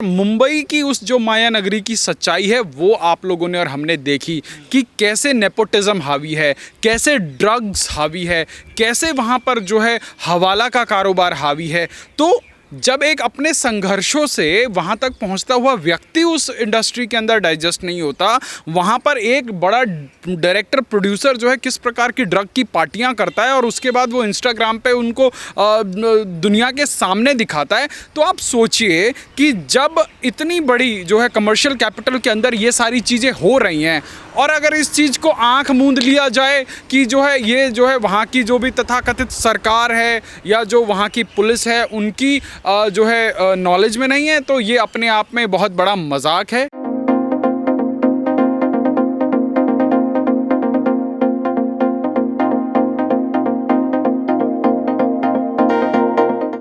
मुंबई की उस जो माया नगरी की सच्चाई है वो आप लोगों ने और हमने देखी कि कैसे नेपोटिज्म हावी है, कैसे ड्रग्स हावी है, कैसे वहाँ पर जो है हवाला का कारोबार हावी है। तो जब एक अपने संघर्षों से वहाँ तक पहुँचता हुआ व्यक्ति उस इंडस्ट्री के अंदर डाइजेस्ट नहीं होता, वहाँ पर एक बड़ा डायरेक्टर प्रोड्यूसर जो है किस प्रकार की ड्रग की पार्टियाँ करता है और उसके बाद वो इंस्टाग्राम पे उनको दुनिया के सामने दिखाता है। तो आप सोचिए कि जब इतनी बड़ी जो है कमर्शियल कैपिटल के अंदर ये सारी चीज़ें हो रही हैं और अगर इस चीज़ को आंख मूंद लिया जाए कि जो है ये जो है वहाँ की जो भी तथाकथित सरकार है या जो वहाँ की पुलिस है उनकी जो है नॉलेज में नहीं है, तो ये अपने आप में बहुत बड़ा मजाक है।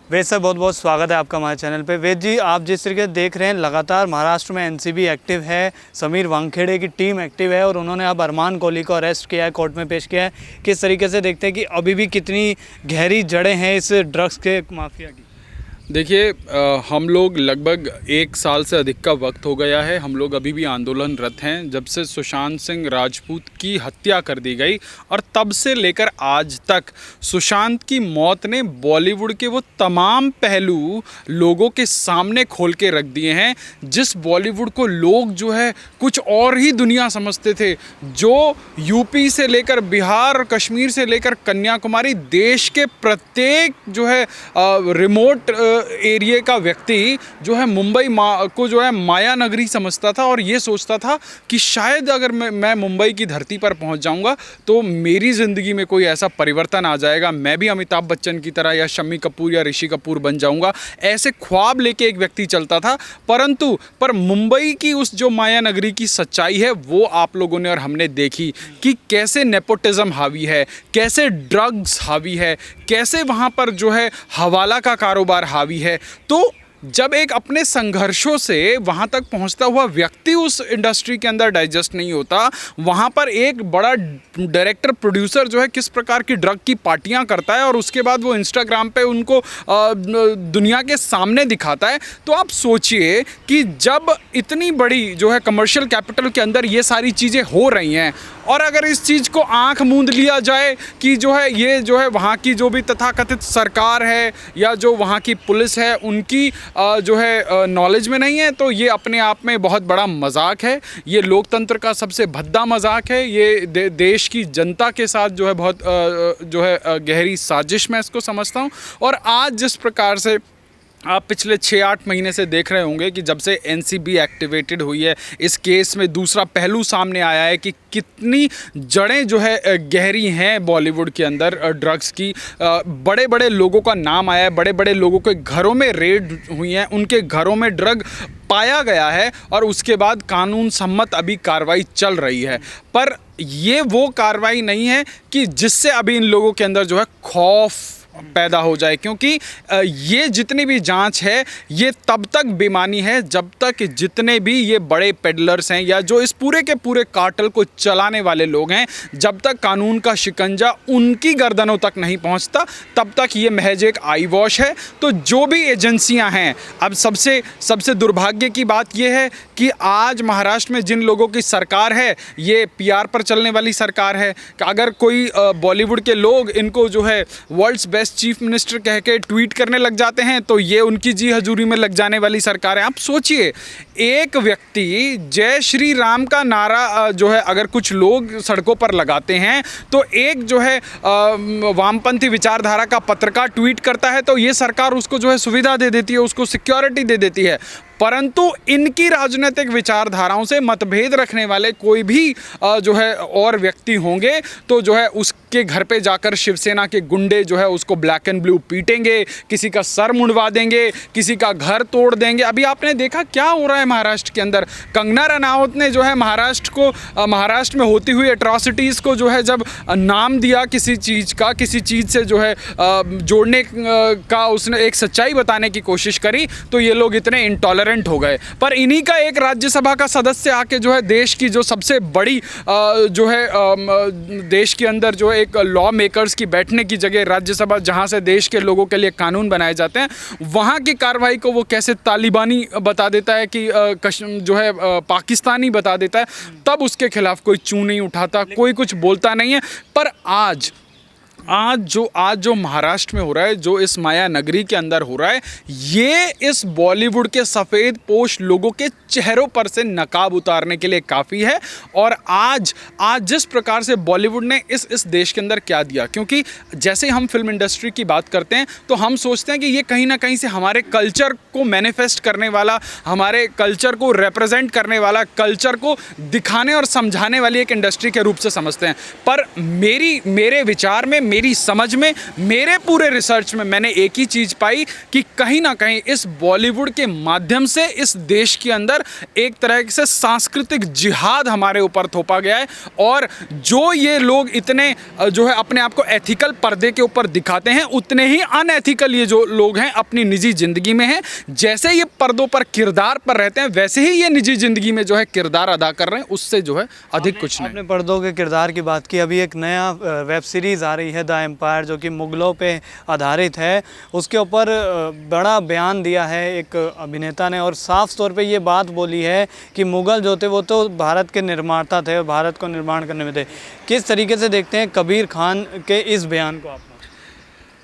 वेद सर, बहुत बहुत स्वागत है आपका हमारे चैनल पे। वेद जी, आप जिस तरीके से देख रहे हैं लगातार महाराष्ट्र में एनसीबी एक्टिव है, समीर वानखेड़े की टीम एक्टिव है और उन्होंने अब अरमान कोहली को अरेस्ट किया है, कोर्ट में पेश किया है। किस तरीके से देखते हैं कि अभी भी कितनी गहरी जड़ें हैं इस ड्रग्स के माफिया की? देखिए, हम लोग लगभग 1 साल से अधिक का वक्त हो गया है, हम लोग अभी भी आंदोलनरत हैं जब से सुशांत सिंह राजपूत की हत्या कर दी गई और तब से लेकर आज तक सुशांत की मौत ने बॉलीवुड के वो तमाम पहलू लोगों के सामने खोल के रख दिए हैं जिस बॉलीवुड को लोग जो है कुछ और ही दुनिया समझते थे। जो यूपी से लेकर बिहार, कश्मीर से लेकर कन्याकुमारी, देश के प्रत्येक जो है रिमोट एरिया का व्यक्ति जो है मुंबई को जो है माया नगरी समझता था और ये सोचता था कि शायद अगर मैं मुंबई की धरती पर पहुंच जाऊंगा तो मेरी ज़िंदगी में कोई ऐसा परिवर्तन आ जाएगा, मैं भी अमिताभ बच्चन की तरह या शम्मी कपूर या ऋषि कपूर बन जाऊंगा। ऐसे ख्वाब लेके एक व्यक्ति चलता था। पर मुंबई की उस जो माया नगरी की सच्चाई है वो आप लोगों ने और हमने देखी कि कैसे नेपोटिज्म हावी है, कैसे ड्रग्स हावी है, कैसे वहाँ पर जो है हवाला का कारोबार हावी है। तो जब एक अपने संघर्षों से वहाँ तक पहुँचता हुआ व्यक्ति उस इंडस्ट्री के अंदर डाइजेस्ट नहीं होता, वहाँ पर एक बड़ा डायरेक्टर प्रोड्यूसर जो है किस प्रकार की ड्रग की पार्टियाँ करता है और उसके बाद वो इंस्टाग्राम पे उनको दुनिया के सामने दिखाता है। तो आप सोचिए कि जब इतनी बड़ी जो है कमर्शियल कैपिटल के अंदर ये सारी चीज़ें हो रही हैं और अगर इस चीज़ को आंख मूंद लिया जाए कि जो है ये जो है वहाँ की जो भी तथाकथित सरकार है या जो वहाँ की पुलिस है उनकी जो है नॉलेज में नहीं है, तो ये अपने आप में बहुत बड़ा मजाक है। ये लोकतंत्र का सबसे भद्दा मजाक है। ये देश की जनता के साथ जो है बहुत जो है गहरी साजिश मैं इसको समझता हूँ। और आज जिस प्रकार से आप पिछले 6-8 महीने से देख रहे होंगे कि जब से एनसीबी एक्टिवेटेड हुई है, इस केस में दूसरा पहलू सामने आया है कि कितनी जड़ें जो है गहरी हैं बॉलीवुड के अंदर ड्रग्स की। बड़े बड़े लोगों का नाम आया है, बड़े बड़े लोगों के घरों में रेड हुई हैं, उनके घरों में ड्रग पाया गया है और उसके बाद कानून सम्मत अभी कार्रवाई चल रही है। पर ये वो कार्रवाई नहीं है कि जिससे अभी इन लोगों के अंदर जो है खौफ पैदा हो जाए, क्योंकि ये जितनी भी जांच है ये तब तक बेमानी है जब तक जितने भी ये बड़े पेडलर्स हैं या जो इस पूरे के पूरे कार्टेल को चलाने वाले लोग हैं, जब तक कानून का शिकंजा उनकी गर्दनों तक नहीं पहुंचता तब तक ये महज एक आई वॉश है। तो जो भी एजेंसियां हैं, अब सबसे दुर्भाग्य की बात यह है कि आज महाराष्ट्र में जिन लोगों की सरकार है ये पीआर पर चलने वाली सरकार है। अगर कोई बॉलीवुड के लोग इनको जो है वर्ल्ड्स बेस्ट चीफ मिनिस्टर कह के ट्वीट करने लग जाते हैं तो ये उनकी जी हजूरी में लग जाने वाली सरकार है। आप सोचिए, एक व्यक्ति जय श्री राम का नारा जो है अगर कुछ लोग सड़कों पर लगाते हैं तो एक जो है वामपंथी विचारधारा का पत्रकार ट्वीट करता है तो ये सरकार उसको जो है सुविधा दे देती है, उसको सिक्योरिटी दे देती है। परंतु इनकी राजनीतिक विचारधाराओं से मतभेद रखने वाले कोई भी जो है और व्यक्ति होंगे तो जो है उसके घर पे जाकर शिवसेना के गुंडे जो है उसको ब्लैक एंड ब्लू पीटेंगे, किसी का सर मुंडवा देंगे, किसी का घर तोड़ देंगे। अभी आपने देखा क्या हो रहा है महाराष्ट्र के अंदर। कंगना रनावत ने जो है महाराष्ट्र में होती हुई एट्रॉसिटीज़ को जो है जब नाम दिया किसी चीज़ से जो है जोड़ने का उसने एक सच्चाई बताने की कोशिश करी तो ये लोग इतने इंटॉलरेंट इग्नोरेंट हो गए। पर इन्हीं का एक राज्यसभा का सदस्य आके जो है देश की जो सबसे बड़ी जो है देश के अंदर जो है एक लॉ मेकर्स की बैठने की जगह राज्यसभा, जहाँ से देश के लोगों के लिए कानून बनाए जाते हैं, वहाँ की कार्रवाई को वो कैसे तालिबानी बता देता है कि जो है पाकिस्तानी बता देता है, तब उसके खिलाफ कोई चूं नहीं उठाता, कोई कुछ बोलता नहीं है। पर आज जो महाराष्ट्र में हो रहा है, जो इस माया नगरी के अंदर हो रहा है, ये इस बॉलीवुड के सफ़ेद पोश लोगों के चेहरों पर से नकाब उतारने के लिए काफ़ी है। और आज जिस प्रकार से बॉलीवुड ने इस देश के अंदर क्या दिया, क्योंकि जैसे हम फिल्म इंडस्ट्री की बात करते हैं तो हम सोचते हैं कि ये कहीं ना कहीं से हमारे कल्चर को मैनिफेस्ट करने वाला, हमारे कल्चर को रिप्रेजेंट करने वाला, कल्चर को दिखाने और समझाने वाली एक इंडस्ट्री के रूप से समझते हैं। पर मेरे विचार में, मेरी समझ में, मेरे पूरे रिसर्च में मैंने एक ही चीज़ पाई कि कहीं ना कहीं इस बॉलीवुड के माध्यम से इस देश के अंदर एक तरह से सांस्कृतिक जिहाद हमारे ऊपर थोपा गया है। और जो ये लोग इतने जो है अपने आप को एथिकल पर्दे के ऊपर दिखाते हैं, उतने ही अनएथिकल ये जो लोग हैं अपनी निजी ज़िंदगी में हैं। जैसे ये पर्दों पर किरदार पर रहते हैं, वैसे ही ये निजी ज़िंदगी में जो है किरदार अदा कर रहे हैं, उससे जो है अधिक कुछ नहीं। आपने पर्दों के किरदार की बात की, अभी एक नया वेब सीरीज़ आ रही है द एम्पायर, जो कि मुगलों पे आधारित है। उसके ऊपर बड़ा बयान दिया है एक अभिनेता ने, और साफ तौर पे ये बात बोली है कि मुग़ल जो थे वो तो भारत के निर्माता थे और भारत को निर्माण करने में थे। किस तरीके से देखते हैं कबीर खान के इस बयान को आप?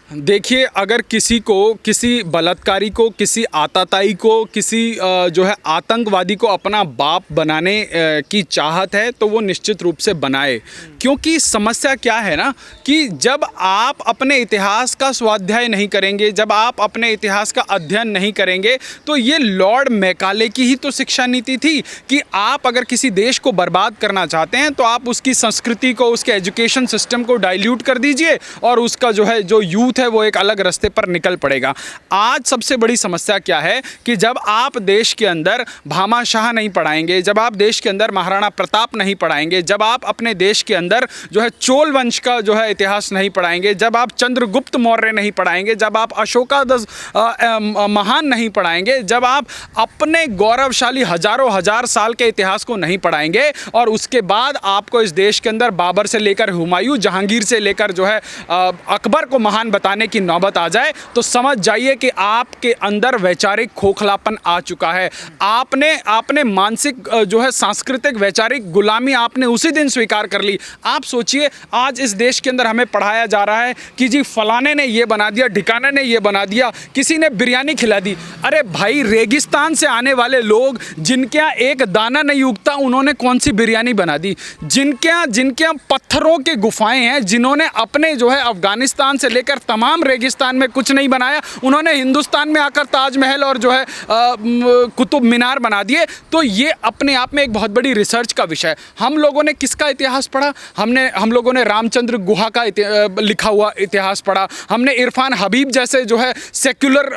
देखिए, अगर किसी को, किसी बलात्कारी को, किसी आतताई को, किसी जो है आतंकवादी को अपना बाप बनाने की चाहत है तो वो निश्चित रूप से बनाए। क्योंकि समस्या क्या है ना कि जब आप अपने इतिहास का स्वाध्याय नहीं करेंगे, जब आप अपने इतिहास का अध्ययन नहीं करेंगे, तो ये लॉर्ड मैकाले की ही तो शिक्षा नीति थी कि आप अगर किसी देश को बर्बाद करना चाहते हैं तो आप उसकी संस्कृति को, उसके एजुकेशन सिस्टम को डाइल्यूट कर दीजिए और उसका जो है जो यूथ है वो एक अलग रास्ते पर निकल पड़ेगा। आज सबसे बड़ी समस्या क्या है कि जब आप देश के अंदर भामाशाह नहीं पढ़ाएंगे, जब आप देश के अंदर महाराणा प्रताप नहीं पढ़ाएंगे, जब आप अपने देश के अंदर जो है चोल वंश का जो है इतिहास नहीं पढ़ाएंगे, जब आप चंद्रगुप्त मौर्य नहीं पढ़ाएंगे, जब आप अशोकादस महान नहीं पढ़ाएंगे, जब आप अपने गौरवशाली हजारों हजार साल के इतिहास को नहीं पढ़ाएंगे, और उसके बाद आपको इस देश के अंदर बाबर से लेकर हुमायूं, जहांगीर से लेकर जो है अकबर को महान बताने की नौबत आ जाए, तो समझ जाइए कि आपके अंदर वैचारिक खोखलापन आ चुका है। आपने मानसिक जो है सांस्कृतिक वैचारिक गुलामी आपने उसी दिन स्वीकार कर ली। आप सोचिए, आज इस देश के अंदर हमें पढ़ाया जा रहा है कि जी फलाने ने ये बना दिया, ढिकाने ने ये बना दिया, किसी ने बिरयानी खिला दी। अरे भाई, रेगिस्तान से आने वाले लोग जिनके यहाँ एक दाना नहीं उगता, उन्होंने कौन सी बिरयानी बना दी? जिनके यहाँ पत्थरों के गुफाएं हैं, जिन्होंने अपने जो है अफगानिस्तान से लेकर तमाम रेगिस्तान में कुछ नहीं बनाया, उन्होंने हिंदुस्तान में आकर ताजमहल और जो है कुतुब मीनार बना दिए। तो ये अपने आप में एक बहुत बड़ी रिसर्च का विषय है। हम लोगों ने किसका इतिहास पढ़ा? हम लोगों ने रामचंद्र गुहा का लिखा हुआ इतिहास पढ़ा, हमने इरफान हबीब जैसे जो है सेक्युलर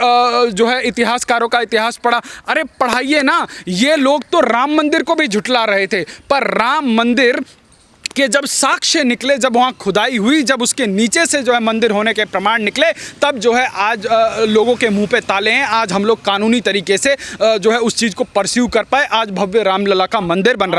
जो है इतिहासकारों का इतिहास पढ़ा। अरे पढ़ाइए ना। ये लोग तो राम मंदिर को भी झुठला रहे थे, पर राम मंदिर कि जब साक्ष्य निकले, जब वहाँ खुदाई हुई, जब उसके नीचे से जो है मंदिर होने के प्रमाण निकले, तब जो है आज लोगों के मुंह पे ताले हैं। आज हम लोग कानूनी तरीके से जो है उस चीज़ को परस्यू कर पाए। आज भव्य रामलला का मंदिर बन रहा है।